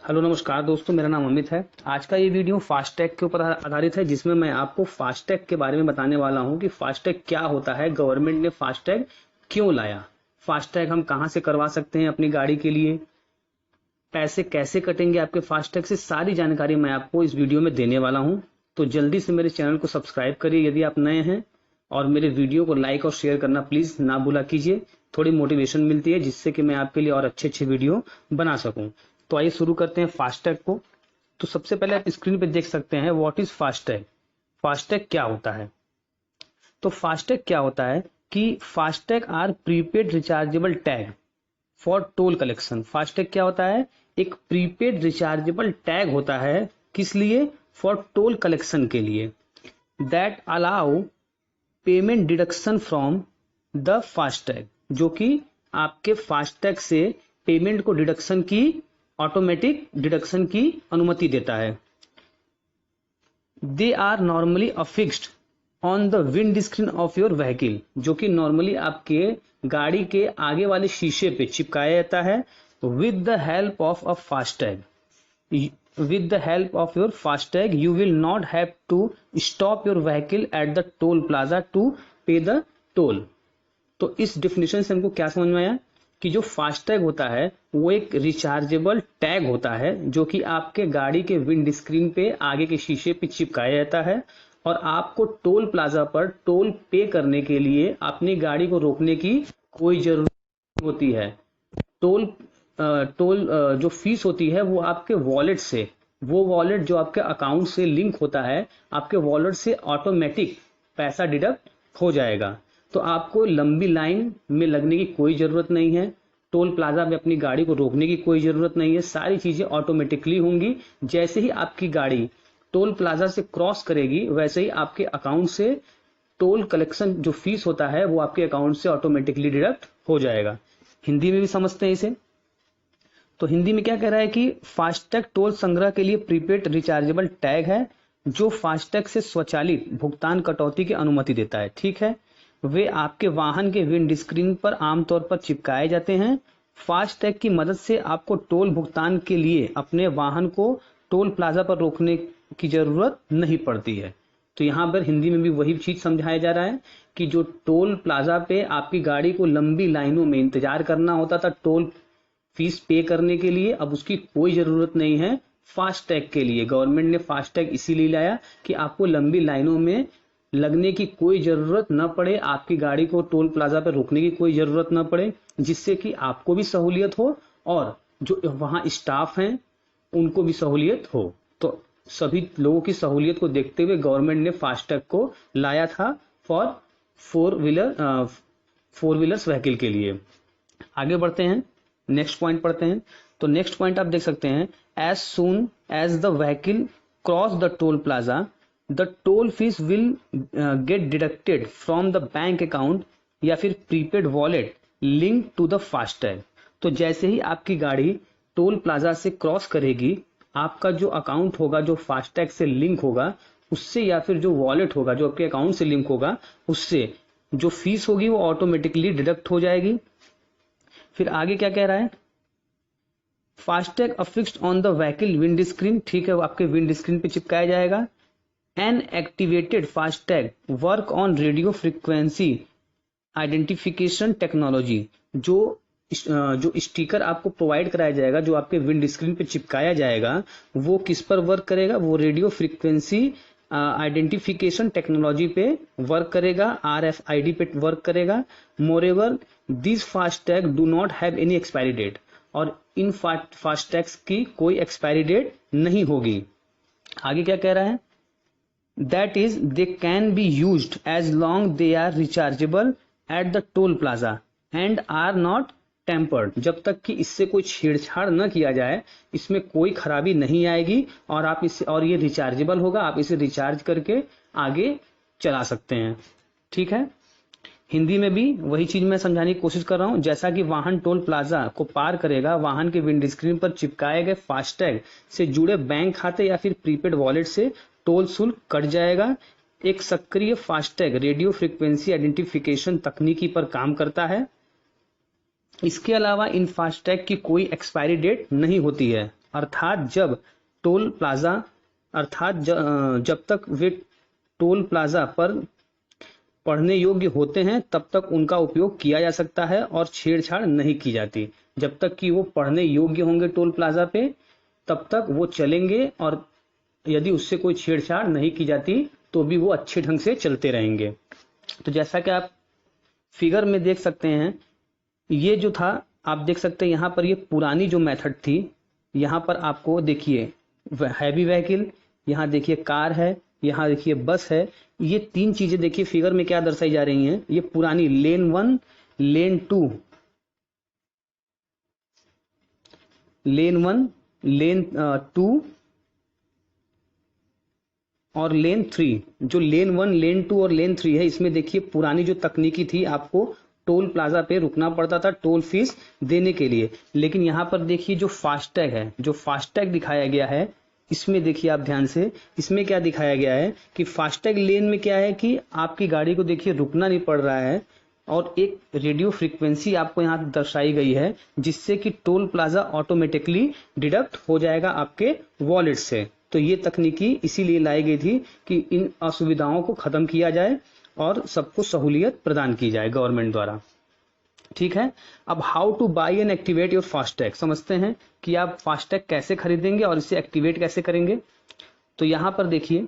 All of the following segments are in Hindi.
हेलो नमस्कार दोस्तों, मेरा नाम अमित है। आज का ये वीडियो फास्टैग के ऊपर आधारित है, जिसमें मैं आपको फास्टैग के बारे में बताने वाला हूं कि फास्टैग क्या होता है, गवर्नमेंट ने फास्टैग क्यों लाया, फास्टैग हम कहां से करवा सकते हैं अपनी गाड़ी के लिए, पैसे कैसे कटेंगे आपके फास्टैग से, सारी जानकारी मैं आपको इस वीडियो में देने वाला हूं। तो जल्दी से मेरे चैनल को सब्सक्राइब करिए यदि आप नए हैं, और मेरे वीडियो को लाइक और शेयर करना प्लीज ना भूला कीजिए। थोड़ी मोटिवेशन मिलती है जिससे कि मैं आपके लिए और अच्छे अच्छे वीडियो बना सकूं। तो आइए शुरू करते हैं फास्टैग को। तो सबसे पहले आप स्क्रीन पे देख सकते हैं व्हाट इज फास्टैग। फास्टैग क्या होता है? तो फास्टैग क्या होता है कि FASTag are prepaid rechargeable tag for toll collection. FASTag क्या होता है? एक प्रीपेड रिचार्जेबल टैग होता है, किस लिए? फॉर टोल कलेक्शन के लिए। That allow payment deduction from the FASTag, जो कि आपके फास्टैग से पेमेंट को डिडक्शन की, ऑटोमेटिक डिडक्शन की अनुमति देता है। They are normally affixed on the windscreen of your vehicle, जो कि नॉर्मली आपके गाड़ी के आगे वाले शीशे पे चिपकाया जाता है। With the help of a FASTag, with the help of your FASTag you will not have to stop your vehicle at the toll plaza to pay the toll। तो इस डिफिनेशन से हमको क्या समझ में आया कि जो फास्टैग होता है वो एक रिचार्जेबल टैग होता है, जो कि आपके गाड़ी के विंड स्क्रीन पे आगे के शीशे पे चिपकाया जाता है, और आपको टोल प्लाजा पर टोल पे करने के लिए अपनी गाड़ी को रोकने की कोई जरूरत नहीं होती है। टोल जो फीस होती है वो आपके वॉलेट से, वो वॉलेट जो आपके अकाउंट से लिंक होता है, आपके वॉलेट से ऑटोमेटिक पैसा डिडक्ट हो जाएगा। तो आपको लंबी लाइन में लगने की कोई जरूरत नहीं है, टोल प्लाजा में अपनी गाड़ी को रोकने की कोई जरूरत नहीं है, सारी चीजें ऑटोमेटिकली होंगी। जैसे ही आपकी गाड़ी टोल प्लाजा से क्रॉस करेगी वैसे ही आपके अकाउंट से टोल कलेक्शन जो फीस होता है वो आपके अकाउंट से ऑटोमेटिकली डिडक्ट हो जाएगा। हिंदी में भी समझते हैं इसे। तो हिंदी में क्या कह रहा है कि फास्टैग टोल संग्रह के लिए प्रीपेड रिचार्जेबल टैग है, जो फास्टैग से स्वचालित भुगतान कटौती की अनुमति देता है। ठीक है, वे आपके वाहन के विंड स्क्रीन पर आमतौर पर चिपकाए जाते हैं। फास्टैग की मदद से आपको टोल भुगतान के लिए अपने वाहन को टोल प्लाजा पर रोकने की जरूरत नहीं पड़ती है। तो यहाँ पर हिंदी में भी वही चीज समझाया जा रहा है कि जो टोल प्लाजा पे आपकी गाड़ी को लंबी लाइनों में इंतजार करना होता था टोल फीस पे करने के लिए, अब उसकी कोई जरूरत नहीं है फास्टैग के लिए। गवर्नमेंट ने फास्टैग इसीलिए लाया कि आपको लंबी लाइनों में लगने की कोई जरूरत न पड़े, आपकी गाड़ी को टोल प्लाजा पर रोकने की कोई जरूरत न पड़े, जिससे कि आपको भी सहूलियत हो और जो वहां स्टाफ हैं उनको भी सहूलियत हो। तो सभी लोगों की सहूलियत को देखते हुए गवर्नमेंट ने फास्टैग को लाया था फॉर फोर व्हीलर्स व्हीकल के लिए। आगे बढ़ते हैं, नेक्स्ट पॉइंट पढ़ते हैं। तो नेक्स्ट पॉइंट आप देख सकते हैं, as soon as the vehicle cross the toll plaza the toll fee will get deducted from the bank account या फिर prepaid wallet link to the FASTag. तो जैसे ही आपकी गाड़ी टोल प्लाजा से क्रॉस करेगी, आपका जो अकाउंट होगा जो फास्टैग से लिंक होगा उससे, या फिर जो वॉलेट होगा जो आपके अकाउंट से लिंक होगा उससे जो फीस होगी वो ऑटोमेटिकली डिडक्ट हो जाएगी। फिर आगे क्या कह रहा है, FASTag affixed on the vehicle windscreen. ठीक है, वो आपके विंड स्क्रीन पे चिपकाया जाएगा। An activated FASTag work on radio frequency identification technology. जो स्टिकर आपको प्रोवाइड कराया जाएगा, जो आपके विंड स्क्रीन पे चिपकाया जाएगा, वो किस पर वर्क करेगा? वो रेडियो फ्रीक्वेंसी आइडेंटिफिकेशन टेक्नोलॉजी पे वर्क करेगा, RFID पे वर्क करेगा। Moreover this FASTag do not have any expiry date, और इन फास्टैग्स की कोई एक्सपायरी डेट नहीं होगी। आगे क्या कह रहा है, that is they can be used as long they are rechargeable at the toll plaza and are not tampered. जब तक कि इससे कोई छेड़छाड़ न किया जाए, इसमें कोई खराबी नहीं आएगी, और आप इससे, और ये रिचार्जेबल होगा, आप इसे रिचार्ज करके आगे चला सकते हैं। ठीक है, हिंदी में भी वही चीज मैं समझाने की कोशिश कर रहा हूं। जैसा कि वाहन टोल प्लाजा को पार करेगा, वाहन के विंड स्क्रीन पर चिपकाए गए फास्टैग से जुड़े बैंक खाते या फिर प्रीपेड वॉलेट से टोल शुल्क कट जाएगा। एक सक्रिय फास्टैग रेडियो फ्रीक्वेंसी आइडेंटिफिकेशन तकनीकी पर काम करता है। इसके अलावा इन फास्टैग की कोई एक्सपायरी डेट नहीं होती है। अर्थात जब टोल प्लाजा जब तक वे टोल प्लाजा पर पढ़ने योग्य होते हैं तब तक उनका उपयोग किया जा सकता है और छेड़छाड़ नहीं की जाती। जब तक कि वो पढ़ने योग्य होंगे टोल प्लाजा पे तब तक वो चलेंगे, और यदि उससे कोई छेड़छाड़ नहीं की जाती तो भी वो अच्छे ढंग से चलते रहेंगे। तो जैसा कि आप फिगर में देख सकते हैं, ये जो था आप देख सकते हैं यहाँ पर, ये पुरानी जो मेथड थी, यहाँ पर आपको देखिए हैवी व्हीकल, यहाँ देखिए कार है, यहाँ देखिए बस है। ये तीन चीजें देखिए फिगर में क्या दर्शाई जा रही हैं। ये पुरानी लेन 1, लेन 2, लेन 1, लेन 2 और लेन 3। जो लेन 1, लेन 2 और लेन 3 है, इसमें देखिए पुरानी जो तकनीकी थी, आपको टोल प्लाजा पे रुकना पड़ता था टोल फीस देने के लिए। लेकिन यहाँ पर देखिए जो फास्टैग है, जो फास्टैग दिखाया गया है, इसमें देखिए आप ध्यान से, इसमें क्या दिखाया गया है कि फास्टैग लेन में क्या है कि आपकी गाड़ी को देखिए रुकना नहीं पड़ रहा है, और एक रेडियो फ्रीक्वेंसी आपको यहाँ दर्शाई गई है जिससे कि टोल प्लाजा ऑटोमेटिकली डिडक्ट हो जाएगा आपके वॉलेट से। तो ये तकनीकी इसीलिए लाई गई थी कि इन असुविधाओं को खत्म किया जाए और सबको सहूलियत प्रदान की जाए गवर्नमेंट द्वारा। ठीक है, अब how two by and activate your FASTag समझते हैं कि आप फास्टैग कैसे खरीदेंगे और इसे एक्टिवेट कैसे करेंगे। तो यहां पर देखिए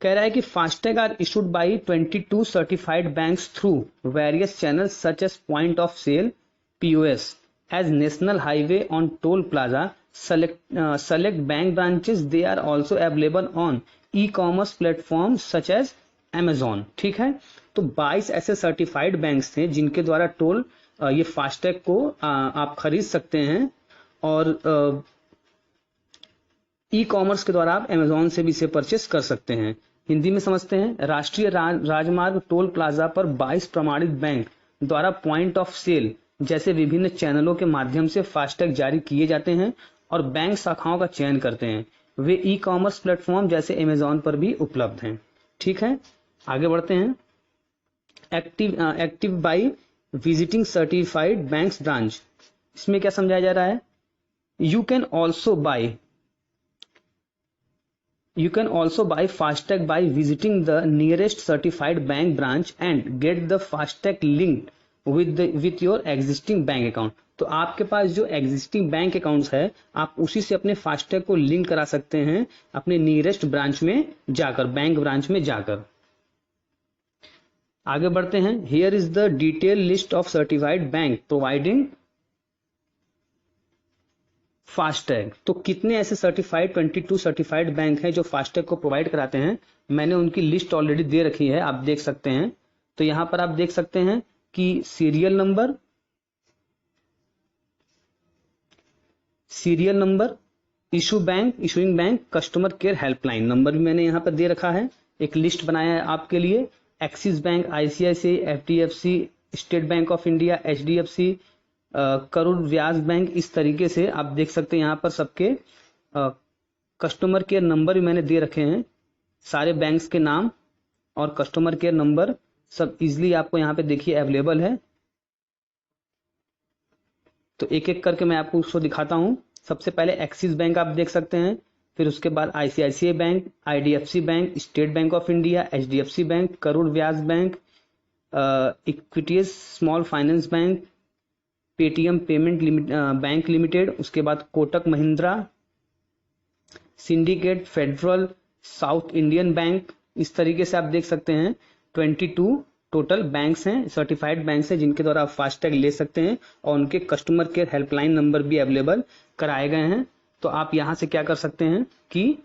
कह रहा है कि FASTag are issued by 22 certified banks through various channels such as point of sale POS as national highway on toll plaza select bank branches. They are also available on e-commerce platforms such as Amazon। ठीक है, तो 22 ऐसे सर्टिफाइड बैंक्स थे जिनके द्वारा टोल ये फास्टैग को आप खरीद सकते हैं, और ई कॉमर्स के द्वारा आप Amazon से भी इसे परचेस कर सकते हैं। हिंदी में समझते हैं। राष्ट्रीय राजमार्ग टोल प्लाजा पर 22 प्रमाणित बैंक द्वारा पॉइंट ऑफ सेल जैसे विभिन्न चैनलों के माध्यम से फास्टैग जारी किए जाते हैं और बैंक शाखाओं का चयन करते हैं। वे ई कॉमर्स प्लेटफॉर्म जैसे Amazon पर भी उपलब्ध हैं। ठीक है, आगे बढ़ते हैं। Active by visiting certified banks branch, इसमें क्या समझाया जा रहा है? You can also by FASTag by visiting the nearest certified bank branch and get the FASTag linked with your existing bank account. तो आपके पास जो एग्जिस्टिंग बैंक अकाउंट्स है, आप उसी से अपने फास्टैग को लिंक करा सकते हैं अपने नियरेस्ट ब्रांच में जाकर, बैंक ब्रांच में जाकर। आगे बढ़ते हैं। Here is the detail list of certified bank providing FASTag. तो कितने ऐसे 22 सर्टिफाइड बैंक हैं जो फास्टैग को प्रोवाइड कराते हैं, मैंने उनकी लिस्ट ऑलरेडी दे रखी है, आप देख सकते हैं। तो यहां पर आप देख सकते हैं कि serial number, issuing bank, customer care helpline number भी मैंने यहाँ पर दे रखा है, एक लिस्ट बनाया है आपके लिए। Axis bank, ICICI, FDFC, state bank of India, HDFC, Karur Vyas bank, इस तरीके से आप देख सकते हैं यहाँ पर सबके कस्टमर केयर नंबर भी मैंने दे रखे हैं। सारे बैंक्स के नाम और कस्टमर केयर नंबर सब इजिली आपको यहाँ पे देखिए अवेलेबल है। तो एक एक करके मैं आपको उसको दिखाता हूं। सबसे पहले एक्सिस बैंक आप देख सकते हैं, फिर उसके बाद ICICI bank, IDFC bank, state bank of India, HDFC bank, Karur Vyas bank, equities small finance bank, Paytm payment bank limited, उसके बाद Kotak Mahindra, syndicate, federal, south Indian bank. इस तरीके से आप देख सकते हैं 22 टोटल बैंक्स हैं, सर्टिफाइड बैंक्स हैं जिनके द्वारा आप फास्टैग ले सकते हैं, और उनके कस्टमर केयर हेल्पलाइन नंबर भी अवेलेबल कराए गए हैं। तो आप यहां से क्या कर सकते हैं कि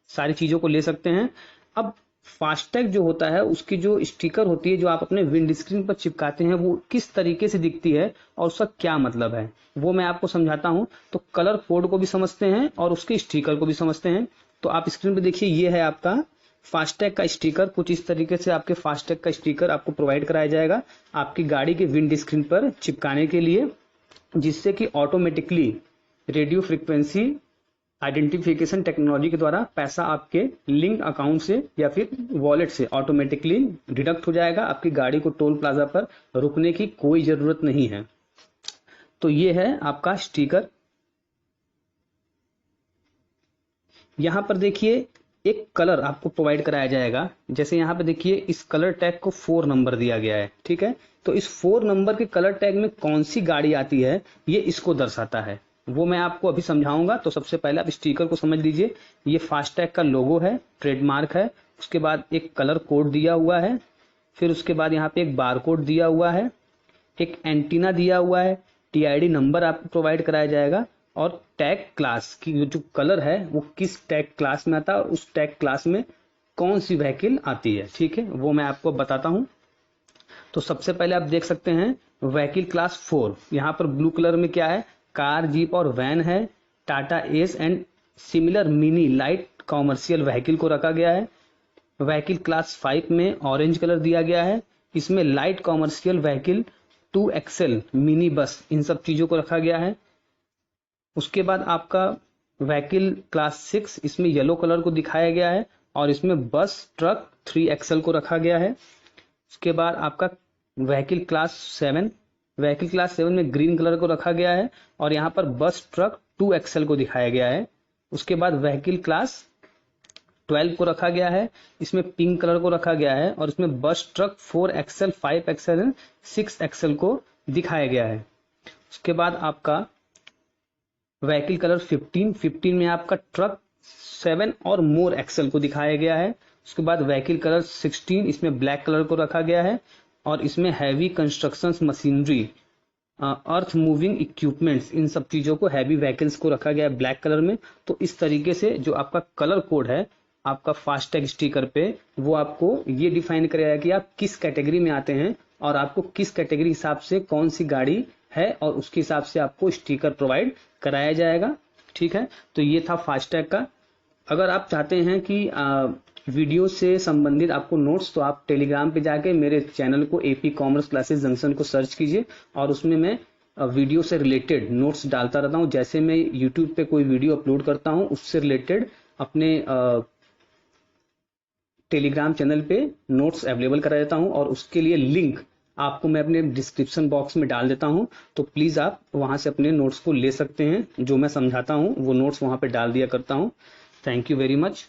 सारी चीजों को ले सकते हैं। अब फास्टैग जो होता है उसकी जो स्टिकर होती है जो आप अपने विंड स्क्रीन पर चिपकाते हैं, वो किस तरीके से दिखती है और उसका क्या मतलब है वो मैं आपको समझाता हूं। तो कलर कोड को भी समझते हैं और उसके स्टिकर को भी समझते हैं। तो आप स्क्रीन पर देखिए, ये है आपका फास्टैग का स्टिकर। कुछ इस तरीके से आपके फास्टैग का स्टिकर आपको प्रोवाइड कराया जाएगा आपकी गाड़ी के विंड स्क्रीन पर चिपकाने के लिए, जिससे कि automatically radio frequency identification technology के द्वारा पैसा आपके लिंक अकाउंट से या फिर वॉलेट से ऑटोमेटिकली डिडक्ट हो जाएगा। आपकी गाड़ी को टोल प्लाजा पर रुकने की कोई जरूरत नहीं है। तो ये है आपका स्टिकर। यहाँ पर देखिए एक कलर आपको प्रोवाइड कराया जाएगा। जैसे यहाँ पे देखिए इस कलर टैग को 4 नंबर दिया गया है, ठीक है। तो इस 4 नंबर के कलर टैग में कौन सी गाड़ी आती है ये इसको दर्शाता है, वो मैं आपको अभी समझाऊंगा। तो सबसे पहले आप स्टिकर को समझ लीजिए। ये फास्टैग का लोगो है, ट्रेडमार्क है। उसके बाद एक कलर कोड दिया हुआ है, फिर उसके बाद यहाँ पे एक बार कोड दिया हुआ है, एक एंटीना दिया हुआ है, टीआईडी नंबर आपको प्रोवाइड कराया जाएगा, और टैग क्लास की जो कलर है वो किस टैग क्लास में आता है और उस टैग क्लास में कौन सी व्हीकल आती है, ठीक है, वो मैं आपको बताता हूं। तो सबसे पहले आप देख सकते हैं व्हीकल क्लास 4। यहाँ पर ब्लू कलर में क्या है, कार, जीप और वैन है। Tata S and similar mini light commercial vehicle को रखा गया है। व्हीकल क्लास 5 में ऑरेंज कलर दिया गया है। इसमें light commercial vehicle, 2 axle, mini bus, इन सब चीजों को रखा गया है। उसके बाद आपका व्हीकल क्लास 6, इसमें येलो कलर को दिखाया गया है और इसमें बस, ट्रक, 3 एक्सेल को रखा गया है। उसके बाद आपका व्हीकल क्लास 7, व्हीकल क्लास 7 में ग्रीन कलर को रखा गया है और यहाँ पर बस, ट्रक, 2 एक्सेल को दिखाया गया है। उसके बाद व्हीकल क्लास 12 को रखा गया है, इसमें पिंक कलर को रखा गया है और इसमें bus, truck, 4 axle, 5 axle and 6 axle को दिखाया गया है। उसके बाद आपका व्हीकल कलर 15 में आपका ट्रक, 7 और मोर एक्सेल को दिखाया गया है। उसके बाद व्हीकल कलर 16, इसमें ब्लैक कलर को रखा गया है और इसमें heavy construction machinery, earth moving equipments, इन सब चीजों को, हैवी व्हीकल्स को रखा गया है ब्लैक कलर में। तो इस तरीके से जो आपका कलर कोड है आपका फास्टैग स्टिकर पे, वो आपको ये डिफाइन करेगा कि आप किस कैटेगरी में आते हैं और आपको किस कैटेगरी हिसाब से कौन सी गाड़ी है और उसके हिसाब से आपको स्टिकर प्रोवाइड कराया जाएगा, ठीक है। तो ये था फास्टैग का। अगर आप चाहते हैं कि वीडियो से संबंधित आपको नोट्स, तो आप टेलीग्राम पे जाके मेरे चैनल को एपी कॉमर्स क्लासेस जंक्शन को सर्च कीजिए और उसमें मैं वीडियो से रिलेटेड नोट्स डालता रहता हूं। जैसे मैं यूट्यूब पे कोई वीडियो अपलोड करता हूं उससे रिलेटेड अपने टेलीग्राम चैनल पे नोट्स अवेलेबल करा देता हूं और उसके लिए लिंक आपको मैं अपने डिस्क्रिप्शन बॉक्स में डाल देता हूं। तो प्लीज आप वहां से अपने नोट्स को ले सकते हैं। जो मैं समझाता हूं वो नोट्स वहां पे डाल दिया करता हूं। Thank you very much.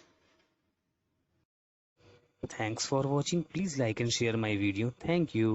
Thanks for watching. Please like and share my video. Thank you.